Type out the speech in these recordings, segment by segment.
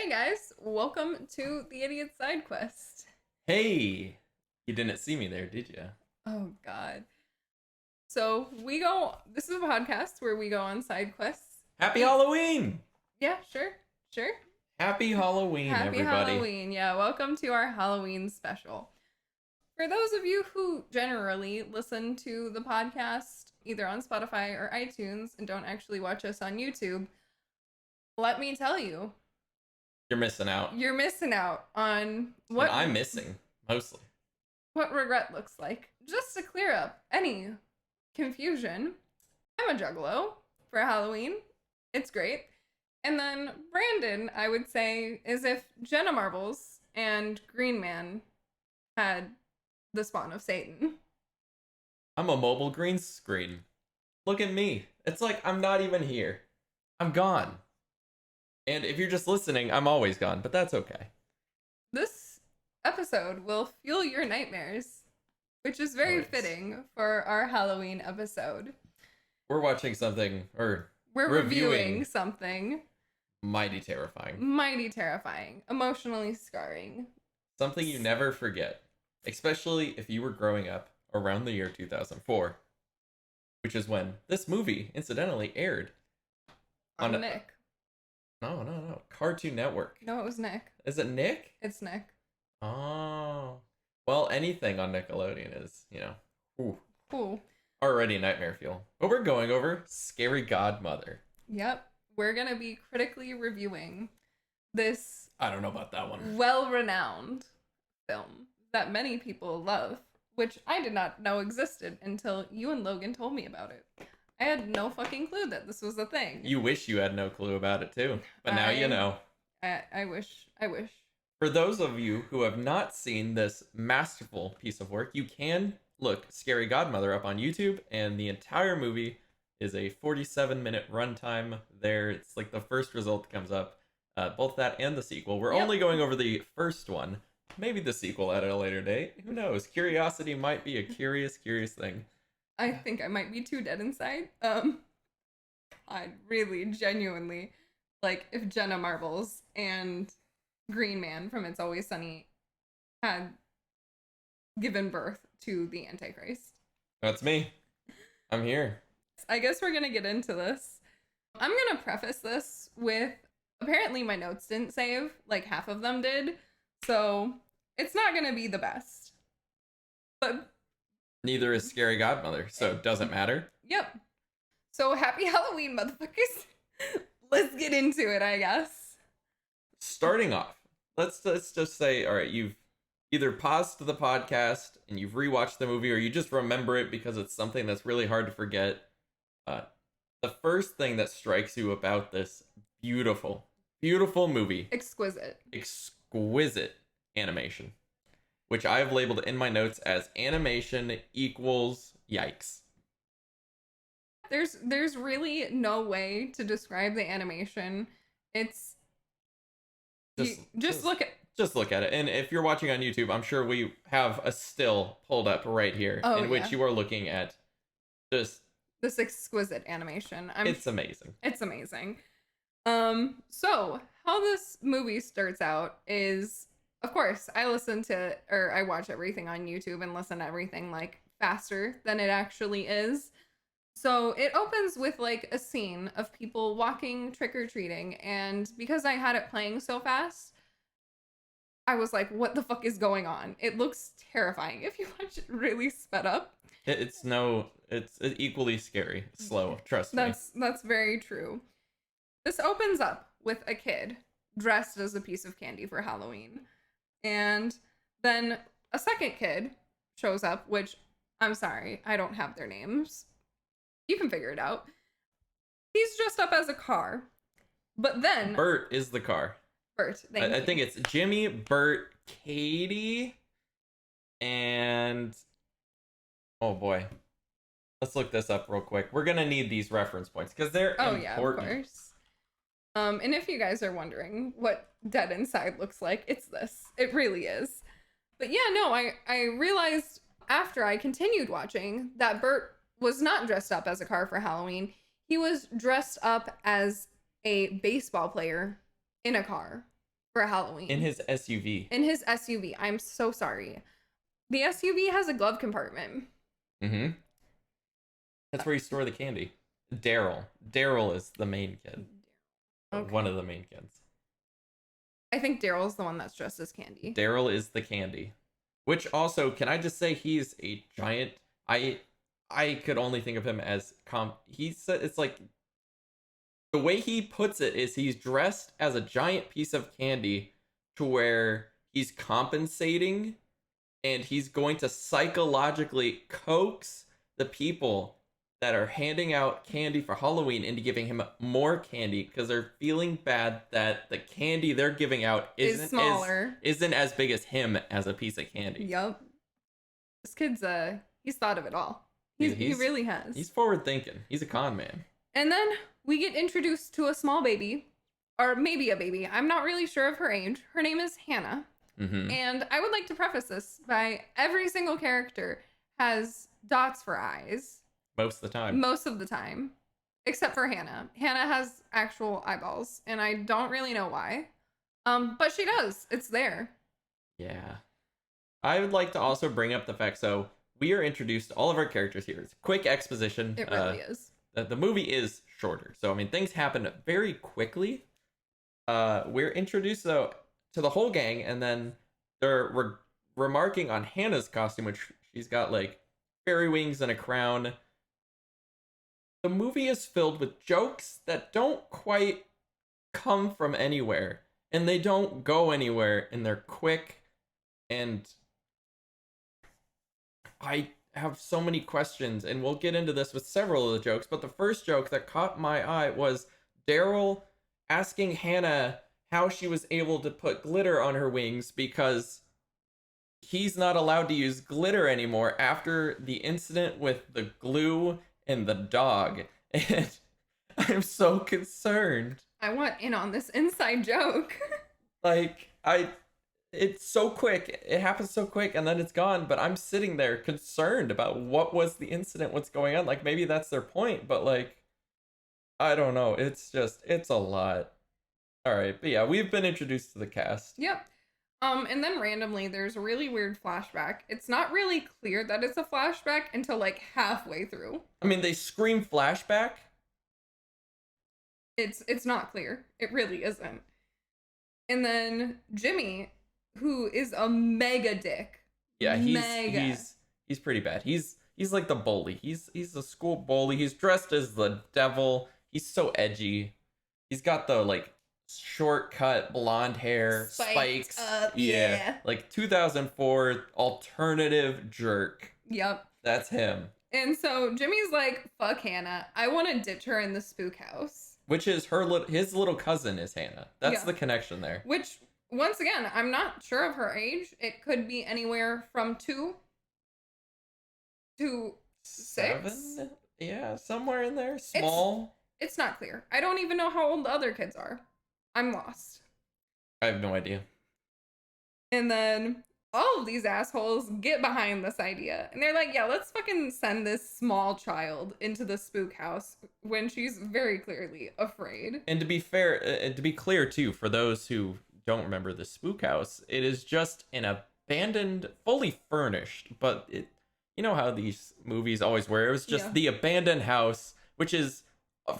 Hey guys, welcome to the Idiot Side Quest. Hey, you didn't see me there, did you? Oh god. So this is a podcast where we go on side quests. Happy Halloween! Yeah, sure. Happy Halloween, Happy everybody. Halloween. Yeah, welcome to our Halloween special. For those of you who generally listen to the podcast either on Spotify or iTunes and don't actually watch us on YouTube, let me tell you, You're missing out. you're missing out on And what I'm missing, mostly. what regret looks like. Just to clear up any confusion, I'm a juggalo for Halloween. It's great. And then Brandon, I would say, is if Jenna Marbles and Green Man had the spawn of Satan. I'm a mobile green screen. Look at me. It's like I'm not even here. I'm gone. And if you're just listening, I'm always gone, but that's okay. This episode will fuel your nightmares, which is very Nice. fitting for our Halloween episode. We're watching something, or We're Reviewing. reviewing something mighty terrifying. mighty terrifying, emotionally scarring. Something you never forget. Especially if you were growing up around the year 2004. Which is when this movie, incidentally, aired. On On- Nick. No. Cartoon Network. No, it was Nick. Is it Nick? It's Nick. Oh. Well, anything on Nickelodeon is, ooh, Cool. already nightmare fuel. But we're going over Scary Godmother. Yep. We're going to be critically reviewing this I don't know about that one. well-renowned film that many people love, which I did not know existed until you and Logan told me about it. I had no fucking clue that this was a thing. You wish you had no clue about it too, but now you know. I wish. For those of you who have not seen this masterful piece of work, you can look Scary Godmother up on YouTube, and the entire movie is a 47-minute runtime there. It's like the first result that comes up, both that and the sequel. We're Yep. only going over the first one, maybe the sequel at a later date. Who knows? Curiosity might be a curious thing. I think I might be too dead inside. I really genuinely like if Jenna Marbles and Green Man from It's Always Sunny had given birth to the Antichrist. That's me. I'm here. I guess we're gonna get into this. I'm gonna preface this with apparently my notes didn't save, like half of them did, so it's not gonna be the best. But Neither is Scary Godmother, so it doesn't matter. yep. So happy Halloween, motherfuckers. Let's get into it, I guess. Starting off, let's just say, all right, you've either paused the podcast and you've rewatched the movie, or you just remember it because it's something that's really hard to forget. The first thing that strikes you about this beautiful movie, Exquisite. exquisite animation, which I have labeled in my notes as animation equals yikes. There's really no way to describe the animation. It's just look at. Just look at it. And if you're watching on YouTube, I'm sure we have a still pulled up right here in which you are looking at just This exquisite animation. it's amazing. It's amazing. So how this movie starts out is, of course, I watch everything on YouTube and listen to everything like faster than it actually is. So it opens with like a scene of people walking trick-or-treating, and because I had it playing so fast, I was like, what the fuck is going on? It looks terrifying if you watch it really sped up. It's equally scary. Slow, trust me. That's very true. This opens up with a kid dressed as a piece of candy for Halloween. And then a second kid shows up, which I'm sorry, I don't have their names. You can figure it out. He's dressed up as a car. But then Bert is the car. Bert, I think it's Jimmy, Bert, Katie, and oh boy. Let's look this up real quick. We're gonna need these reference points because they're important. yeah, of course. And if you guys are wondering what Dead Inside looks like, it's this. It really is. But yeah, no, I realized after I continued watching that Bert was not dressed up as a car for Halloween. He was dressed up as a baseball player in a car. for Halloween. In his SUV. In his SUV. I'm so sorry. The SUV has a glove compartment. Mm-hmm. That's where you store the candy. Daryl. Daryl is the main kid. Okay. One of the main kids. I think Daryl's the one that's dressed as Candy. Daryl is the candy. Which also, can I just say he's a giant... I could only think of him as... it's like... The way he puts it is he's dressed as a giant piece of candy to where he's compensating and he's going to psychologically coax the people that are handing out candy for Halloween into giving him more candy because they're feeling bad that the candy they're giving out isn't as big as him as a piece of candy. Yep. This kid's he's thought of it all. He really has. He's forward thinking. He's a con man. And then we get introduced to a small baby, or maybe a baby. I'm not really sure of her age. Her name is Hannah. Mm-hmm. And I would like to preface this by every single character has dots for eyes. Most of the time. Except for Hannah. Hannah has actual eyeballs, and I don't really know why. But she does. It's there. Yeah. I would like to also bring up the fact, so we are introduced to all of our characters here. It's a quick exposition. It really is. The movie is shorter. So, I mean, things happen very quickly. We're introduced, though, to the whole gang, and then they're remarking on Hannah's costume, which she's got, like, fairy wings and a crown. The movie is filled with jokes that don't quite come from anywhere, and they don't go anywhere, and they're quick, and I have so many questions, and we'll get into this with several of the jokes, but the first joke that caught my eye was Daryl asking Hannah how she was able to put glitter on her wings because he's not allowed to use glitter anymore after the incident with the glue and the dog. And I'm so concerned. I want in on this inside joke. It's so quick. It happens so quick and then it's gone, but I'm sitting there concerned about what was the incident, what's going on. Like, maybe that's their point, but like, I don't know. It's a lot. All right, but yeah, we've been introduced to the cast. Yep. And then randomly, there's a really weird flashback. It's not really clear that it's a flashback until like halfway through. I mean, they scream flashback. It's not clear. It really isn't. And then Jimmy, who is a mega dick. Yeah, he's pretty bad. He's like the bully. He's a school bully. He's dressed as the devil. He's so edgy. He's got the like shortcut blonde hair, spikes up, yeah, like 2004 alternative jerk. Yep, that's him. And so Jimmy's like, fuck Hannah, I want to ditch her in the spook house, which is his little cousin is Hannah. That's the connection there. Which, once again, I'm not sure of her age. It could be anywhere from 2 to 6. 7, yeah, somewhere in there. Small. It's not clear. I don't even know how old the other kids are. I'm lost. I have no idea. And then all of these assholes get behind this idea. And they're like, yeah, let's fucking send this small child into the spook house when she's very clearly afraid. And to be fair, and to be clear too, for those who don't remember the spook house, it is just an abandoned, fully furnished, but you know how these movies always were. It was just the abandoned house, which is,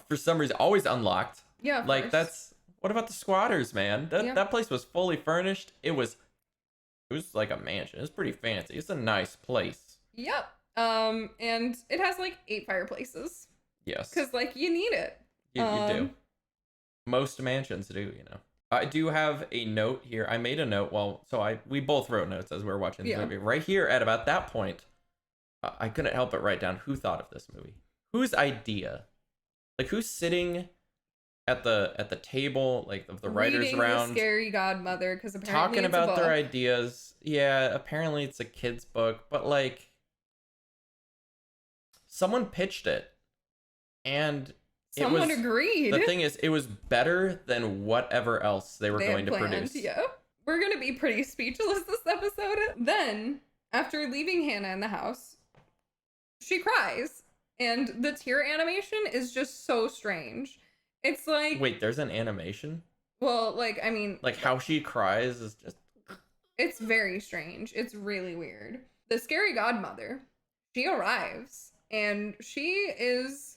for some reason, always unlocked. Yeah, like that's... What about the squatters, man? That place was fully furnished. It was like a mansion. It's pretty fancy. It's a nice place. Yep. And it has like 8 fireplaces. Yes. Because like you need it. You do. Most mansions do, you know. I do have a note here. I made a note we both wrote notes as we were watching the movie. Right here at about that point, I couldn't help but write down who thought of this movie. Whose idea? Like who's sitting at the table, like of the writers around, the scary Godmother, because apparently talking about their ideas. Yeah, apparently it's a kid's book, but like someone pitched it, and someone agreed. The thing is, it was better than whatever else they were going to produce. Yeah, we're gonna be pretty speechless this episode. Then, after leaving Hannah in the house, she cries, and the tear animation is just so strange. It's like... Wait, there's an animation? Well, like, I mean, Like how she cries is just it's very strange. It's really weird. The scary godmother, she arrives and she is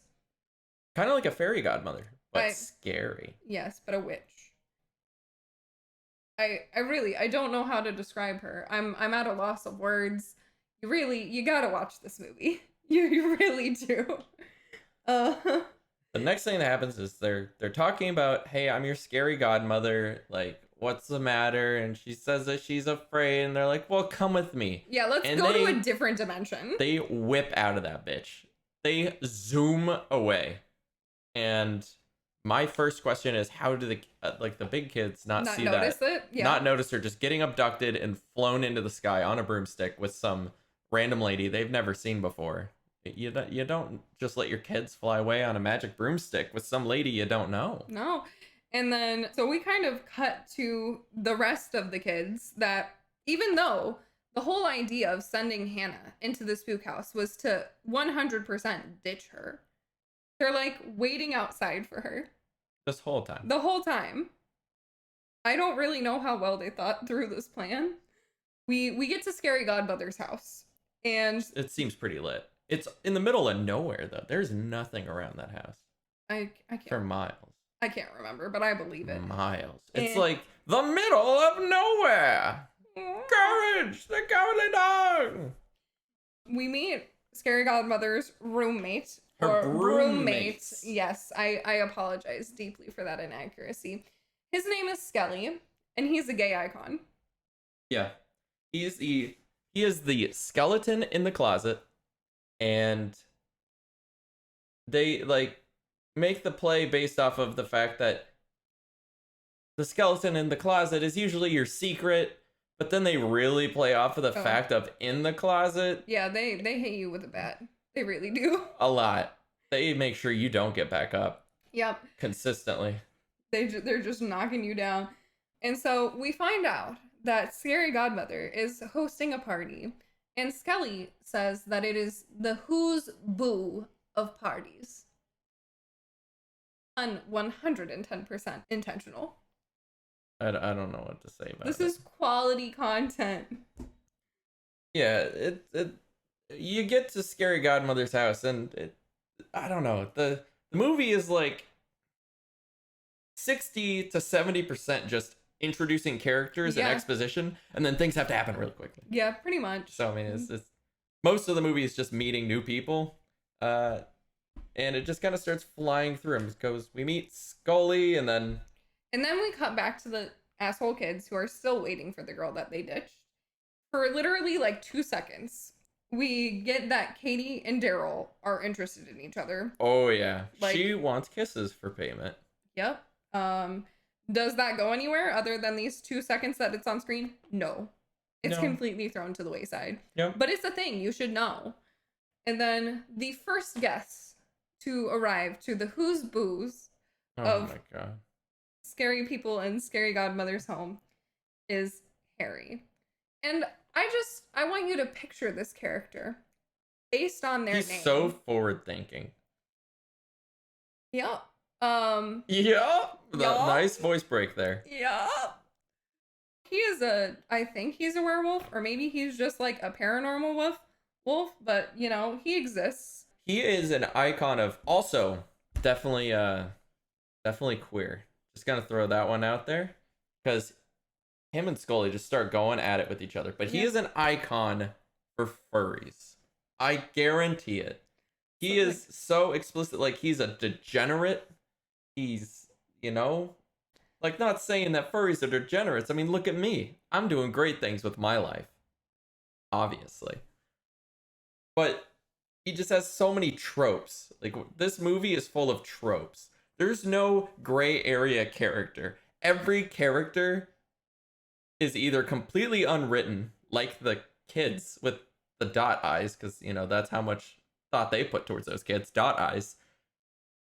kind of like a fairy godmother, but I scary. yes, but a witch. I really I don't know how to describe her. I'm at a loss of words. You gotta watch this movie. You really do. Uh The next thing that happens is they're talking about, hey, I'm your scary godmother. Like, what's the matter? And she says that she's afraid, and they're like, well, come with me. yeah, let's And go to a different dimension. they whip out of that bitch. They zoom away. And my first question is, how do the big kids not see notice that? it? Yeah. Not notice her just getting abducted and flown into the sky on a broomstick with some random lady they've never seen before. You don't just let your kids fly away on a magic broomstick with some lady you don't know. No. And then, so we kind of cut to the rest of the kids that, even though the whole idea of sending Hannah into the spook house was to 100% ditch her, they're like waiting outside for her This whole time. the whole time. I don't really know how well they thought through this plan. We get to Scary Godmother's house, and It seems pretty lit. It's in the middle of nowhere, though. There's nothing around that house I for can't miles. I can't remember, but I believe it. Miles. It's And- like the middle of nowhere. Courage! They're going along! We meet Scary Godmother's roommate. Her or roommate. Yes, I apologize deeply for that inaccuracy. His name is Skelly, and he's a gay icon. Yeah. He is the skeleton in the closet, and they like make the play based off of the fact that the skeleton in the closet is usually your secret, but then they really play off of the fact of in the closet Yeah, they hit you with a bat. They really do. a lot. They make sure you don't get back up Yep. consistently. They're just knocking you down. And so we find out that Scary Godmother is hosting a party, and Skelly says that it is the who's boo of parties. 110% intentional. I don't know what to say about This it. is quality content. Yeah, it you get to Scary Godmother's house, and I don't know. The movie is like 60 to 70% just introducing characters and Yeah. exposition, and then things have to happen really quickly. Yeah, pretty much. So I mean, it's most of the movie is just meeting new people, and it just kind of starts flying through them. It goes, we meet Scully, and then We cut back to the asshole kids who are still waiting for the girl that they ditched. For literally like 2 seconds, we get that Katie and Daryl are interested in each other. oh yeah, Like- she wants kisses for payment. Yep. Does that go anywhere other than these 2 seconds that it's on screen? No. It's No. completely thrown to the wayside. Yep. But it's a thing, you should know. And then the first guest to arrive to the Who's Boos Oh of- my god. Scary People in Scary Godmother's home is Harry. And I want you to picture this character based on their He's name. so forward thinking. Yep. Yeah. Yeah. Nice voice break there. Yep. He is I think he's a werewolf, or maybe he's just like a paranormal wolf, but you know, he exists. He is an icon of also definitely queer. Just gonna throw that one out there, because him and Scully just start going at it with each other. But he Yeah. is an icon for furries. I guarantee it. He So, is so explicit. Like, he's a degenerate. He's, like, not saying that furries are degenerates. I mean, look at me. I'm doing great things with my life. Obviously. But he just has so many tropes. Like, this movie is full of tropes. There's no gray area character. Every character is either completely unwritten, like the kids with the dot eyes, because, that's how much thought they put towards those kids, dot eyes,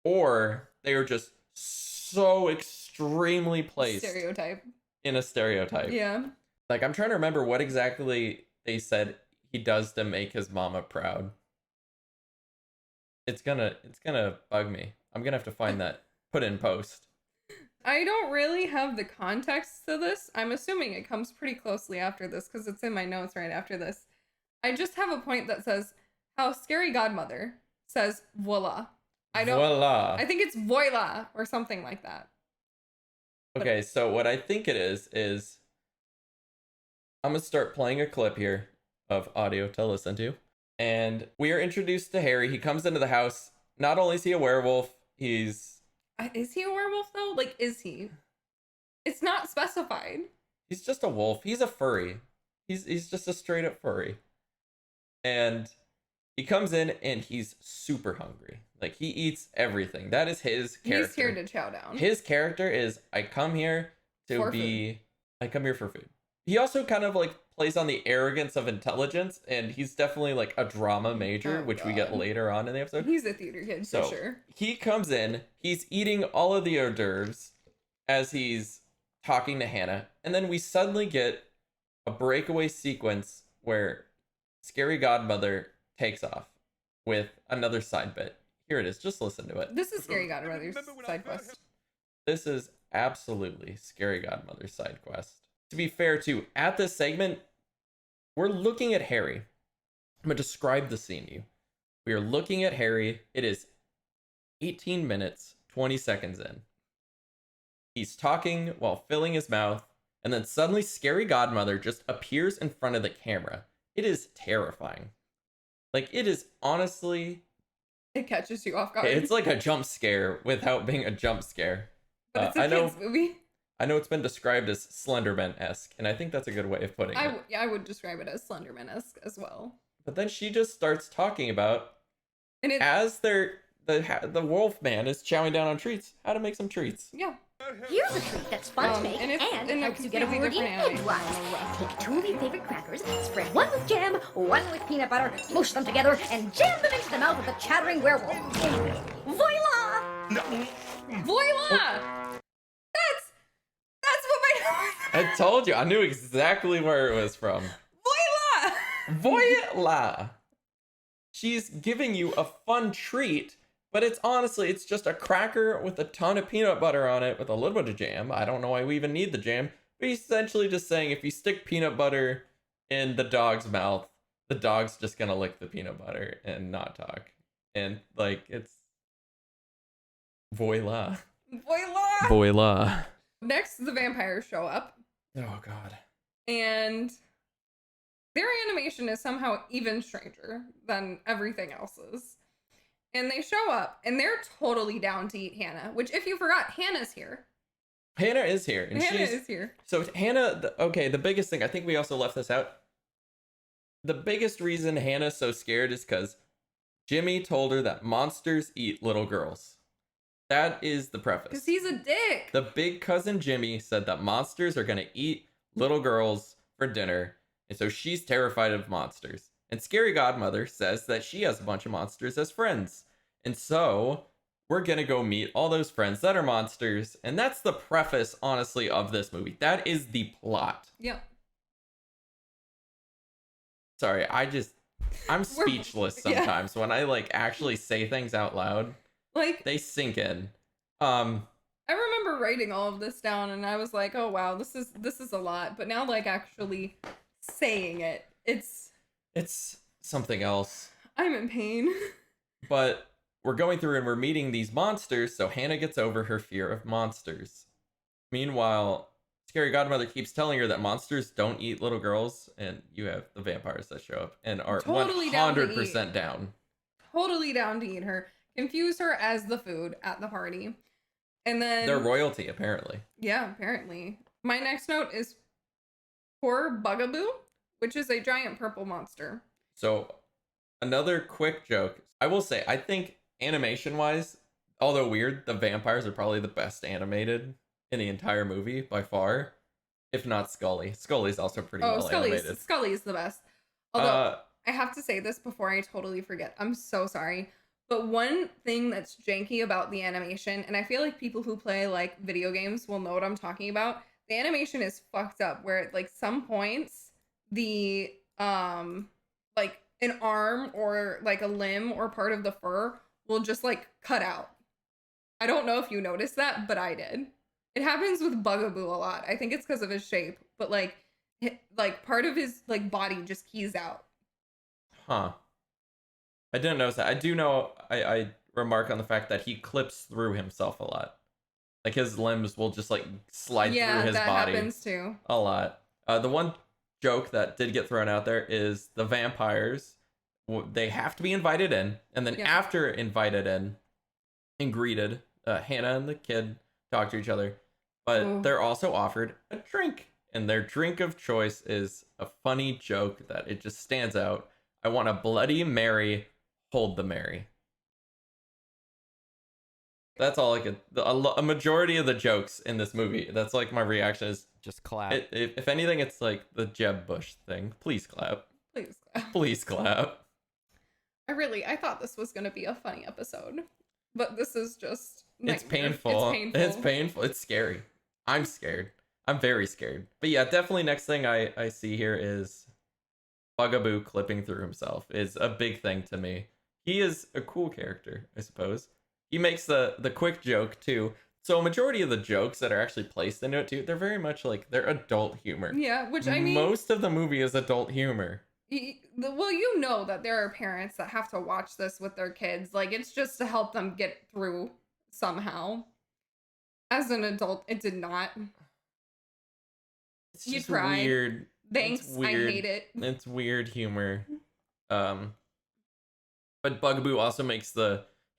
or they are just so extremely placed Stereotype. in a stereotype. Yeah. Like, I'm trying to remember what exactly they said he does to make his mama proud. It's gonna bug me. I'm gonna have to find that, put in post. I don't really have the context to this. I'm assuming it comes pretty closely after this because it's in my notes right after this. I just have a point that says how Scary Godmother says voila. Voila. I think it's voila or something like that. Okay, so what I think it is I'm gonna start playing a clip here of audio to listen to. And we are introduced to Harry. He comes into the house. Not only is he a werewolf, he's Is he a werewolf though? Like, is he? It's not specified. he's just a wolf. He's a furry. He's just a straight up furry. And he comes in and he's super hungry. Like he eats everything. That is his character. He's here to chow down. His character is I come here For food. for food. He also kind of like plays on the arrogance of intelligence, and he's definitely like a drama major, which we get later on in the episode. He's a theater kid for sure. He comes in, he's eating all of the hors d'oeuvres as he's talking to Hannah, and then we suddenly get a breakaway sequence where Scary Godmother takes off with another side bit. Here it is, just listen to it. This is Scary Godmother's side quest. This is absolutely Scary Godmother's side quest. To be fair, too, at this segment, we're looking at Harry. I'm going to describe the scene to you. We are looking at Harry. It is 18 minutes, 20 seconds in. He's talking while filling his mouth, and then suddenly Scary Godmother just appears in front of the camera. It is terrifying. Like, it is honestly... It catches you off guard. It's like a jump scare without being a jump scare. But it's a kids movie. I know it's been described as Slenderman-esque, and I think that's a good way of putting it. I would describe it as Slenderman-esque as well. But then she just starts talking about, and as the wolf man is chowing down on treats, how to make some treats. Yeah. Here's a treat that's fun to make and helps you get a word in edgewise. Take 2 of your favorite crackers, spread one with jam, one with peanut butter, mush them together, and jam them into the mouth of the chattering werewolf. Voila! Voila! That's what my... I told you, I knew exactly where it was from. Voila! Voila! She's giving you a fun treat, but it's just a cracker with a ton of peanut butter on it with a little bit of jam. I don't know why we even need the jam, but he's essentially just saying if you stick peanut butter in the dog's mouth, the dog's just gonna lick the peanut butter and not talk. And like, it's voila. Voila! Voila. Next, the vampires show up. Oh, God. And their animation is somehow even stranger than everything else's. And they show up, and they're totally down to eat Hannah, which, if you forgot, Hannah's here. Hannah is here. And Hannah is here. So Hannah, the biggest thing, I think we also left this out. The biggest reason Hannah's so scared is because Jimmy told her that monsters eat little girls. That is the preface. Because he's a dick. The big cousin Jimmy said that monsters are going to eat little girls for dinner. And so she's terrified of monsters. And Scary Godmother says that she has a bunch of monsters as friends. And so we're going to go meet all those friends that are monsters. And that's the preface, honestly, of this movie. That is the plot. Yep. Sorry, I'm speechless sometimes when I like actually say things out loud. Like, they sink in. I remember writing all of this down and I was like, oh wow, this is a lot. But now like actually saying it, it's something else. I'm in pain. But we're going through and we're meeting these monsters, so Hannah gets over her fear of monsters. Meanwhile, Scary Godmother keeps telling her that monsters don't eat little girls, and you have the vampires that show up and are totally 100% down. Totally down to eat her. Confuse her as the food at the party. And then... They're royalty, apparently. Yeah, apparently. My next note is poor Bugaboo, which is a giant purple monster. So, another quick joke. I will say, I think animation-wise, although weird, the vampires are probably the best animated in the entire movie by far. If not Scully. Scully's also pretty well animated. Scully's the best. Although, I have to say this before I totally forget. I'm so sorry. But one thing that's janky about the animation, and I feel like people who play like video games will know what I'm talking about. The animation is fucked up where at like some points the like an arm or like a limb or part of the fur will just like cut out. I don't know if you noticed that, but I did. It happens with Bugaboo a lot. I think it's because of his shape, but like part of his like body just keys out. Huh. I didn't notice that. I do know, I remark on the fact that he clips through himself a lot. Like his limbs will just like slide through his that body. Happens too. A lot. The one joke that did get thrown out there is the vampires, they have to be invited in, and then after invited in and greeted, Hannah and the kid talk to each other, but they're also offered a drink, and their drink of choice is a funny joke that it just stands out. I want a Bloody Mary, hold the Mary. That's all I could. A majority of the jokes in this movie, that's like my reaction is just clap. If anything, it's like the Jeb Bush thing. Please clap. Please clap. Please clap. I thought this was going to be a funny episode, but this is just It's painful. It's painful. It's scary. I'm scared. I'm very scared. But yeah, definitely next thing I see here is Bugaboo clipping through himself is a big thing to me. He is a cool character, I suppose. He makes the quick joke too. So a majority of the jokes that are actually placed into it too, they're very much like they're adult humor. Yeah, which I mean, most of the movie is adult humor. Well, you know that there are parents that have to watch this with their kids. Like it's just to help them get through somehow. As an adult, it did not. It's just weird. Thanks, it's weird. I hate it. It's weird humor. But Bugaboo also makes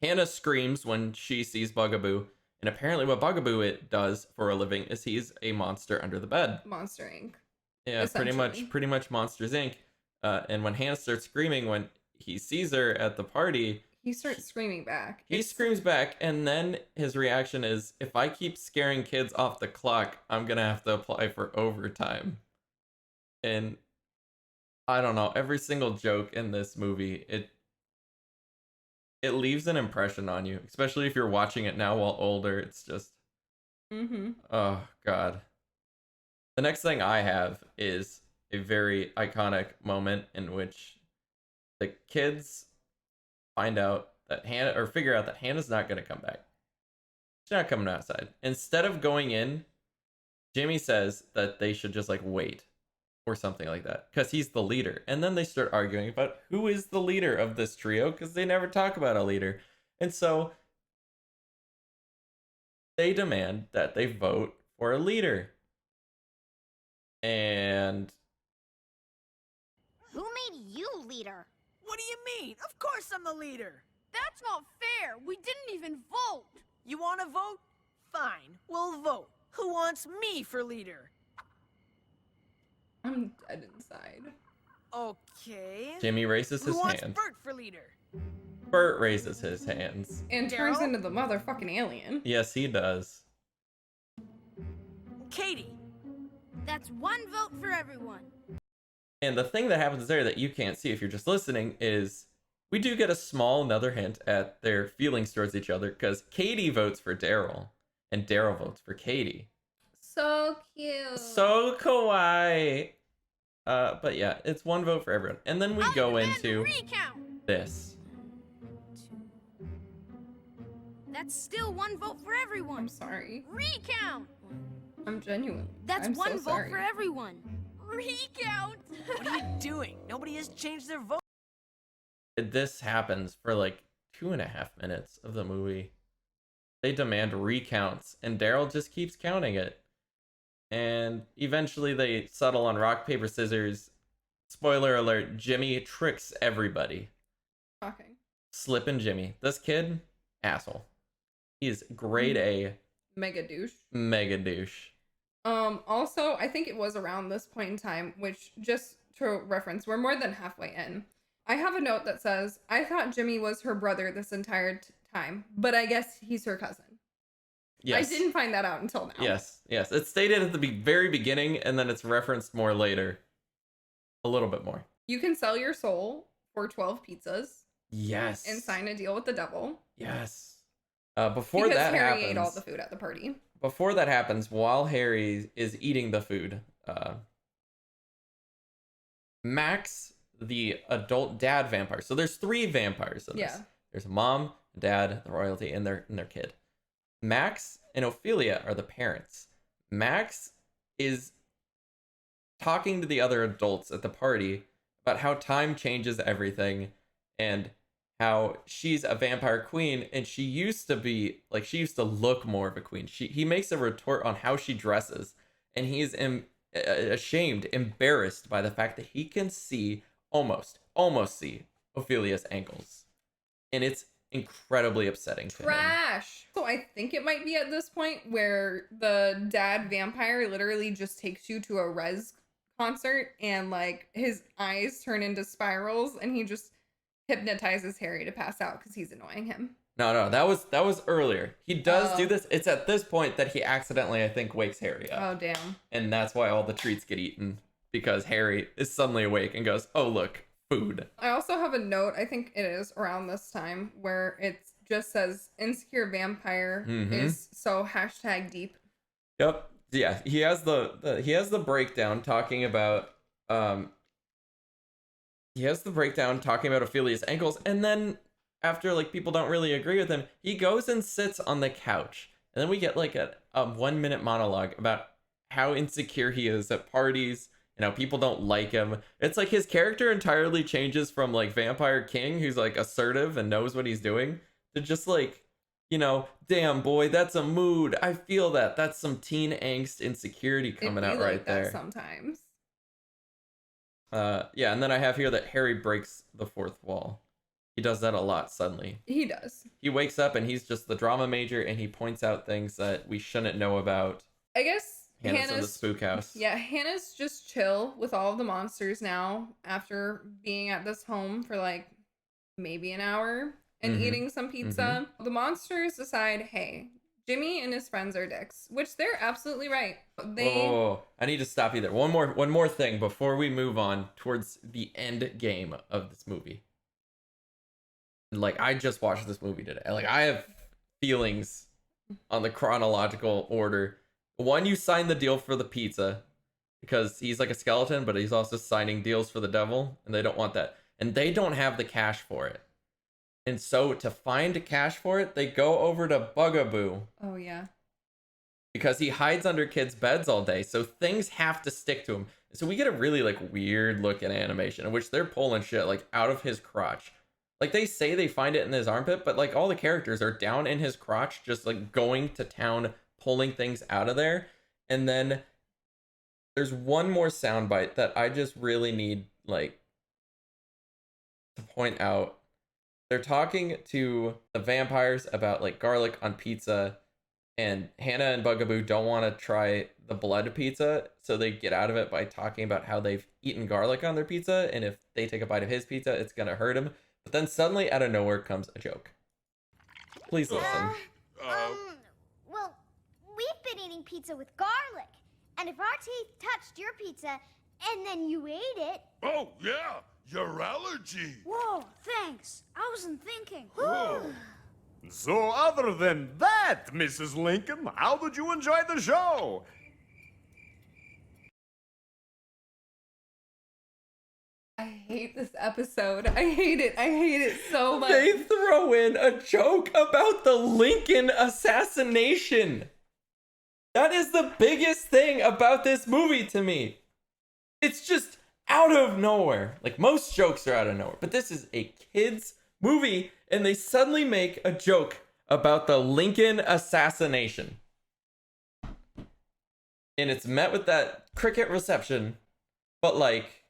Hannah screams when she sees Bugaboo, and apparently what Bugaboo it does for a living is he's a monster under the bed. Monster Inc. Yeah, pretty much Monsters Inc. And when Hannah starts screaming when he sees her at the party, he starts screaming back. He screams back, and then his reaction is, if I keep scaring kids off the clock, I'm gonna have to apply for overtime. And I don't know, every single joke in this movie, it leaves an impression on you, especially if you're watching it now while older. It's just, oh God. The next thing I have is a very iconic moment in which the kids figure out that Hannah's not going to come back. She's not coming outside. Instead of going in, Jimmy says that they should just like wait or something like that because he's the leader. And then they start arguing about who is the leader of this trio because they never talk about a leader. And so they demand that they vote for a leader. And who made you leader? What do you mean? Of course I'm the leader. That's not fair. We didn't even vote. You want to vote? Fine, we'll vote. Who wants me for leader? I'm dead inside. Okay. Jimmy raises his hand. Who wants Bert for leader? Bert raises his hands. And turns into the motherfucking alien. Yes, he does. Katie. That's one vote for everyone. And the thing that happens there that you can't see if you're just listening is we do get a small another hint at their feelings towards each other because Katie votes for Daryl and Daryl votes for Katie. So cute. So kawaii. But yeah, it's one vote for everyone. And then we go into this. That's still one vote for everyone. I'm sorry. Recount. I'm genuine. That's one so vote sorry. for everyone. Recount. What are you doing? Nobody has changed their vote. This happens for like 2.5 minutes of the movie. They demand recounts, and Daryl just keeps counting it. And eventually they settle on rock, paper, scissors. Spoiler alert, Jimmy tricks everybody. Shocking. Slippin' Jimmy. This kid, asshole. He's grade A. Mega douche. Mega douche. Also, I think it was around this point in time, which just to reference, we're more than halfway in. I have a note that says, I thought Jimmy was her brother this entire time, but I guess he's her cousin. Yes. I didn't find that out until now. Yes. It's stated at the very beginning, and then it's referenced more later. A little bit more. You can sell your soul for 12 pizzas. Yes. And sign a deal with the devil. Yes. Before that Harry happens, ate all the food at the party. Before that happens, while Harry is eating the food, Max, the adult dad vampire. So there's 3 vampires in this. Yeah. There's a mom, dad, the royalty, and their kid. Max and Ophelia are the parents. Max is talking to the other adults at the party about how time changes everything and how she's a vampire queen and she used to look more of a queen. He makes a retort on how she dresses, and he's ashamed, embarrassed by the fact that he can see almost see Ophelia's ankles, and it's incredibly upsetting to him. Trash. So I think it might be at this point where the dad vampire literally just takes you to a res concert and like his eyes turn into spirals and he just hypnotizes Harry to pass out because he's annoying him. No, that was earlier. He does do this. It's at this point that he accidentally, I think, wakes Harry up. Oh, damn. And that's why all the treats get eaten, because Harry is suddenly awake and goes, oh, look, food. I also have a note, I think it is around this time, where it just says insecure vampire is so #deep. Yep. Yeah, he has the breakdown talking about Ophelia's ankles, and then after like people don't really agree with him, he goes and sits on the couch, and then we get like a 1 minute monologue about how insecure he is at parties and how people don't like him. It's like his character entirely changes from like Vampire King, who's like assertive and knows what he's doing, to just like, you know, damn boy, that's a mood. I feel that. That's some teen angst insecurity coming out right there. Sometimes. Yeah, and then I have here that Harry breaks the fourth wall. He does that a lot suddenly. He does. He wakes up and he's just the drama major, and he points out things that we shouldn't know about. I guess Hannah's in the spook house. Yeah, Hannah's just chill with all of the monsters now after being at this home for like maybe an hour and eating some pizza. The monsters decide, hey, Jimmy and his friends are dicks, which they're absolutely right. I need to stop you there. One more thing before we move on towards the end game of this movie. Like, I just watched this movie today. Like, I have feelings on the chronological order. One, you signed the deal for the pizza because he's like a skeleton, but he's also signing deals for the devil, and they don't want that. And they don't have the cash for it. And so to find cash for it, they go over to Bugaboo. Oh, yeah. Because he hides under kids' beds all day, so things have to stick to him. So we get a really like weird looking animation in which they're pulling shit like out of his crotch. Like, they say they find it in his armpit, but like all the characters are down in his crotch, just like going to town, pulling things out of there. And then there's one more soundbite that I just really need like to point out. They're talking to the vampires about like garlic on pizza, and Hannah and Bugaboo don't want to try the blood pizza, so they get out of it by talking about how they've eaten garlic on their pizza, and if they take a bite of his pizza, it's gonna hurt him. But then suddenly, out of nowhere, comes a joke. Please listen. Well, we've been eating pizza with garlic. And if our teeth touched your pizza and then you ate it... Oh, yeah, your allergy. Whoa, thanks. I wasn't thinking. So other than that, Mrs. Lincoln, how did you enjoy the show? I hate this episode. I hate it so much. They throw in a joke about the Lincoln assassination. That is the biggest thing about this movie to me. It's just out of nowhere. Like, most jokes are out of nowhere, but this is a kid's movie, and they suddenly make a joke about the Lincoln assassination. And it's met with that cricket reception, but like...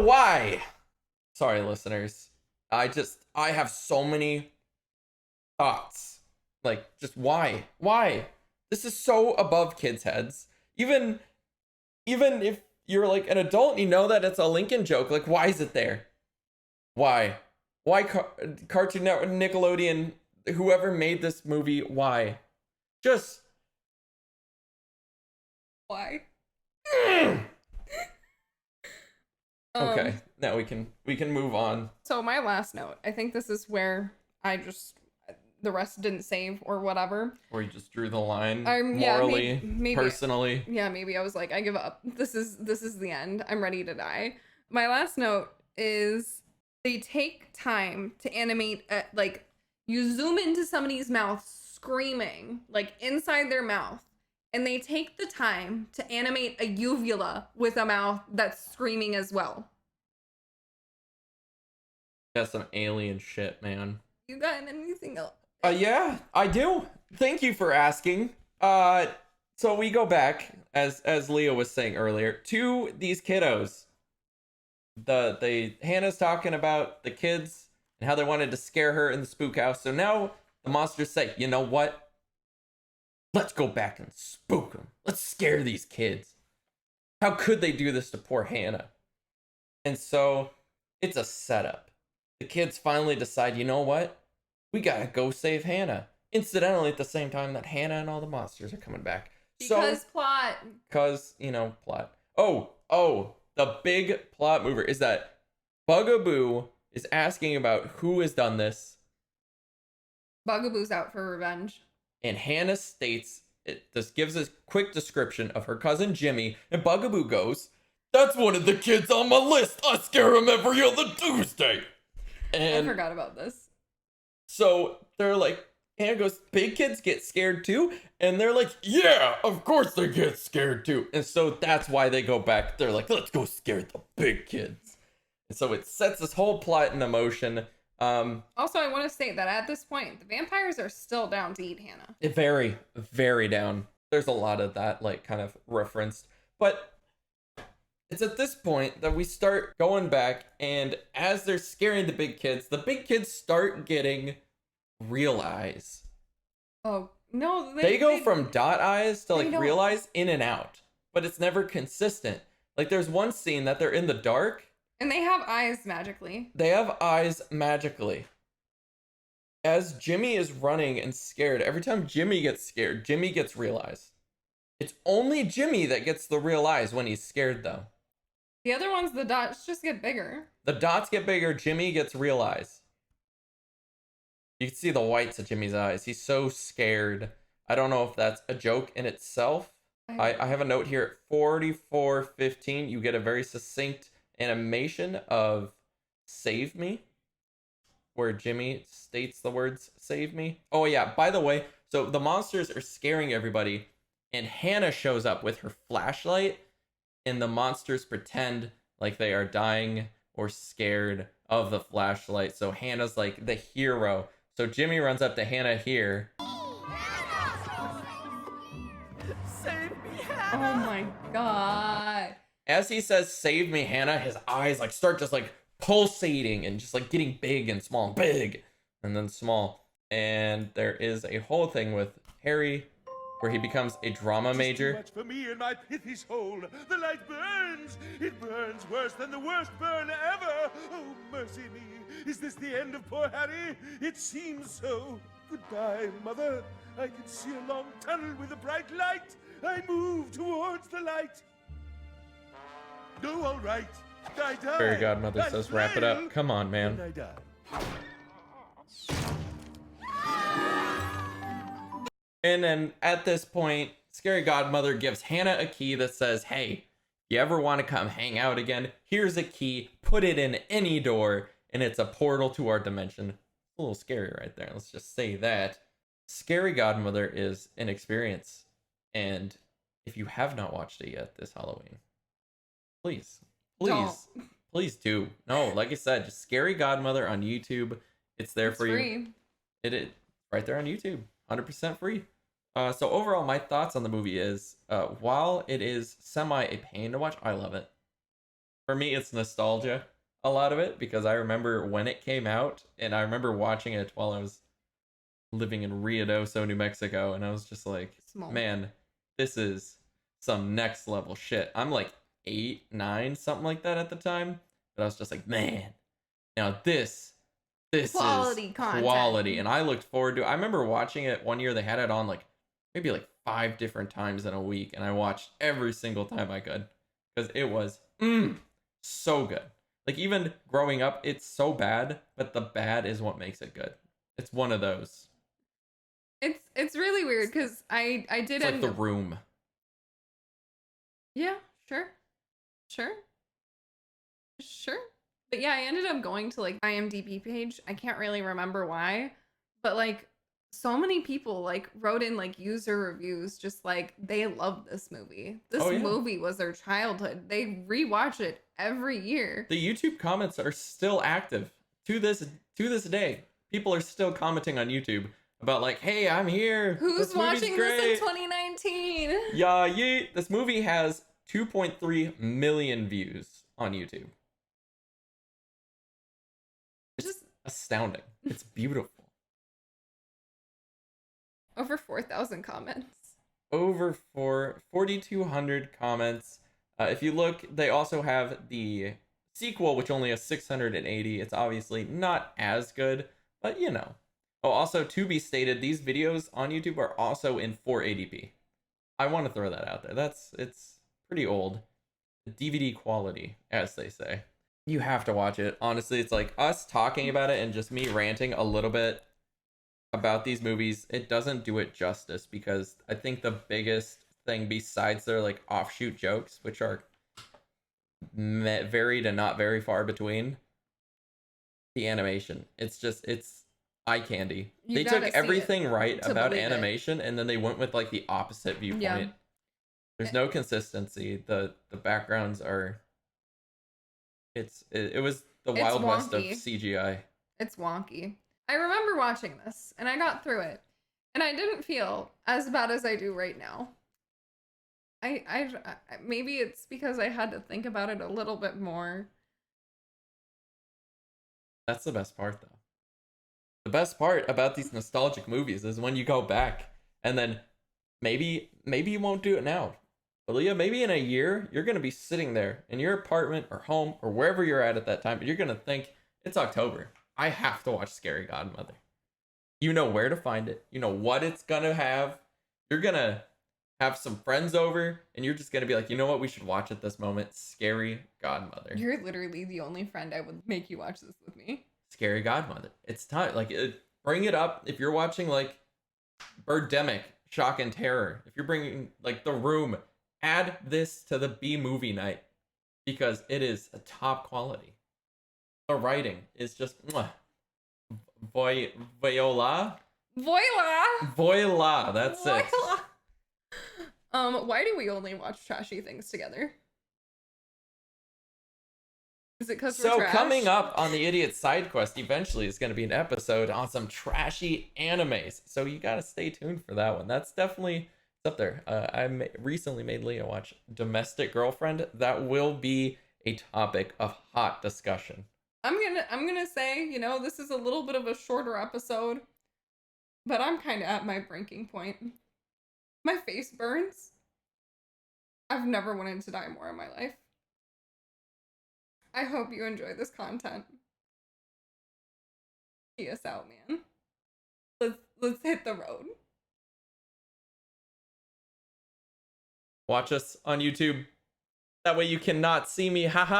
why? Sorry, listeners. I have so many thoughts. Like, just why? Why? This is so above kids' heads. Even if you're like an adult and you know that it's a Lincoln joke, like, why is it there? Why? Why Cartoon Network, Nickelodeon, whoever made this movie, why? Just... Why? Okay, now we can move on. So my last note, I think this is where the rest didn't save or whatever. Or you just drew the line morally, yeah, maybe, personally. Yeah, maybe I was like, I give up. This is the end. I'm ready to die. My last note is they take time to animate, like, you zoom into somebody's mouth screaming, like, inside their mouth, and they take the time to animate a uvula with a mouth that's screaming as well. That's some alien shit, man. You got anything else? Yeah, I do. Thank you for asking. So we go back, as Leah was saying earlier, to these kiddos. Hannah's talking about the kids and how they wanted to scare her in the spook house. So now the monsters say, you know what? Let's go back and spook them. Let's scare these kids. How could they do this to poor Hannah? And so it's a setup. The kids finally decide, you know what? We gotta go save Hannah. Incidentally, at the same time that Hannah and all the monsters are coming back. Because plot. Because, plot. Oh, the big plot mover is that Bugaboo is asking about who has done this. Bugaboo's out for revenge. And Hannah states, this gives a quick description of her cousin Jimmy, and Bugaboo goes, that's one of the kids on my list. I scare him every other Tuesday. And I forgot about this. So they're like, Hannah goes, big kids get scared too? And they're like, yeah, of course they get scared too. And so that's why they go back. They're like, let's go scare the big kids. And so it sets this whole plot in motion. Also, I want to state that at this point, the vampires are still down to eat Hannah. Very, very down. There's a lot of that, like, kind of referenced. But it's at this point that we start going back, and as they're scaring the big kids start getting real eyes. Oh, no. They go from dot eyes to, like, don't. real eyes in and out. But it's never consistent. Like, there's one scene that they're in the dark. And they have eyes magically. They have eyes magically. As Jimmy is running and scared, every time Jimmy gets scared, Jimmy gets real eyes. It's only Jimmy that gets the real eyes when he's scared, though. The other ones, the dots just get bigger. The dots get bigger, Jimmy gets real eyes. You can see the whites of Jimmy's eyes. He's so scared. I don't know if that's a joke in itself. I have a note here at 44:15. You get a very succinct animation of save me, where Jimmy states the words save me. Oh yeah, by the way, so the monsters are scaring everybody, and Hannah shows up with her flashlight, and the monsters pretend like they are dying or scared of the flashlight. So Hannah's like the hero. So Jimmy runs up to Hannah here. Save me, Hannah! Oh my god. As he says, save me, Hannah, his eyes like start just like pulsating and just like getting big and small, big and then small. And there is a whole thing with Harry where he becomes a drama major. Too much for me in my pithy soul. The light burns. It burns worse than the worst burn ever. Oh, mercy me. Is this the end of poor Harry? It seems so. Goodbye, Mother. I can see a long tunnel with a bright light. I move towards the light. No, all right. I die. Fairy Godmother says, wrap it up. Come on, man. I die. And then at this point, Scary Godmother gives Hannah a key that says, hey, you ever want to come hang out again? Here's a key. Put it in any door, and it's a portal to our dimension. A little scary right there. Let's just say that. Scary Godmother is an experience. And if you have not watched it yet this Halloween, please do. No, like I said, just Scary Godmother on YouTube. It's there for free. you. It is right there on YouTube. 100% free. So overall, my thoughts on the movie is, while it is semi a pain to watch, I love it. For me, it's nostalgia, a lot of it, because I remember when it came out, and I remember watching it while I was living in Ruidoso, New Mexico, and I was just like, man, this is some next level shit. I'm like 8, 9, something like that at the time, but I was just like, man, now this quality is content. Quality, and I looked forward to it. I remember watching it one year. They had it on like maybe like 5 different times in a week, and I watched every single time I could because it was so good. Like, even growing up, it's so bad, but the bad is what makes it good. It's one of those. It's really weird because I did It's like The Room. Yeah, sure. But But yeah, I ended up going to like IMDb page. I can't really remember why, but like so many people like wrote in like user reviews just like they love this movie. This movie was their childhood. They rewatch it every year. The YouTube comments are still active to this day. People are still commenting on YouTube about like, hey, I'm here. Who's watching this in 2019? Yeah, this movie has 2.3 million views on YouTube. It's just astounding. It's beautiful. Over 4,000 comments. Over 4,200 comments. If you look, they also have the sequel, which only has 680. It's obviously not as good, but you know. Oh, also, to be stated, these videos on YouTube are also in 480p. I want to throw that out there. It's pretty old. DVD quality, as they say. You have to watch it. Honestly, it's like us talking about it and just me ranting a little bit about these movies. It doesn't do it justice, because I think the biggest thing besides their like offshoot jokes, which are varied and not very far between, the animation. It's eye candy. They took everything right about animation and then they went with like the opposite viewpoint. Yeah. There's no consistency. The backgrounds are it was the Wild West of CGI. It's wonky. I remember watching this and I got through it and I didn't feel as bad as I do right now. I maybe it's because I had to think about it a little bit more. That's the best part, though. The best part about these nostalgic movies is when you go back and then maybe you won't do it now. But Leah, maybe in a year, you're going to be sitting there in your apartment or home or wherever you're at that time, but you're going to think, it's October. I have to watch Scary Godmother. You know where to find it. You know what it's going to have. You're going to have some friends over and you're just going to be like, you know what? We should watch at this moment. Scary Godmother. You're literally the only friend I would make you watch this with me. Scary Godmother. It's time. Like, bring it up. If you're watching like Birdemic, Shock and Terror, if you're bringing like The Room, add this to the B movie night because it is a top quality. The writing is just Voila. That's it. Why do we only watch trashy things together? Is it because we're trash? Coming up on the Idiot Side Quest eventually is going to be an episode on some trashy animes. So you got to stay tuned for that one. That's definitely up there. I recently made Leah watch Domestic Girlfriend. That will be a topic of hot discussion. I'm gonna say, you know, this is a little bit of a shorter episode, but I'm kind of at my breaking point. My face burns. I've never wanted to die more in my life. I hope you enjoy this content. See us out, man. Let's hit the road. Watch us on YouTube. That way you cannot see me. Haha.